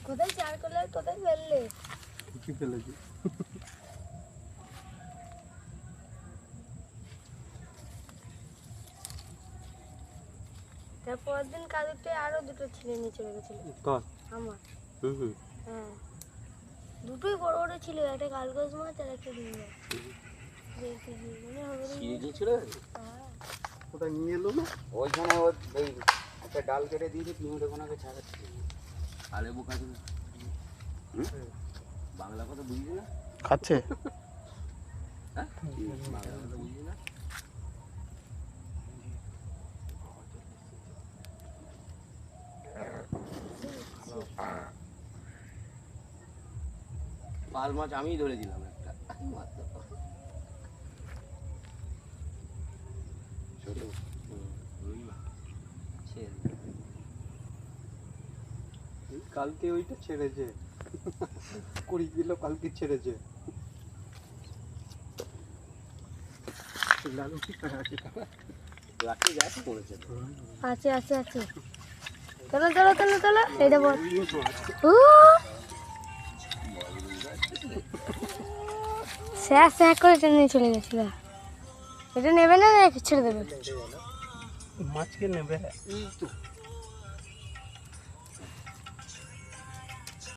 কোথায় চার করলে কোথায় ফেললে? কি ফেলেছি? তারপর দিন কাজুতে আরো দুটো ছেলে নিয়ে চলে গেছিল। কর। আমার। হুম। হ্যাঁ। দুটোই বড় বড় ছিল, একটা কালগজ মাছ আর একটা রুই মাছ। দেখি মনে হবে সিঁড়ি ছিল। হ্যাঁ। ওটা নিয়ে এলো না? ওইখানে ওই একটা ডাল কেটে দিয়েছে, পিঁড়ে কোনাকে ছাড়াচ্ছে। আলে বোকা ছিল। বাংলা কথা বুঝলি না? খাচ্ছে? হ্যাঁ, বাংলা কথা বুঝলি না? পাল মাছ আমিই ধরেছিলাম একটা মাত্র। ছোট রুই মাছ ছেড়ে কালকে ওইটা ছেড়েছে, 20 কিলো কালকে ছেড়েছে। লালু কি করা আছে? রাখতে যাচ্ছে পড়েছে। আছে আছে আছে। চলো চলো চলো চলো, এটা বল। স্যাঁ স্যাঁ করে টেনে চলে গেছিল। এটা নেবে না, ছেড়ে দেবে? মাছকে নেবে।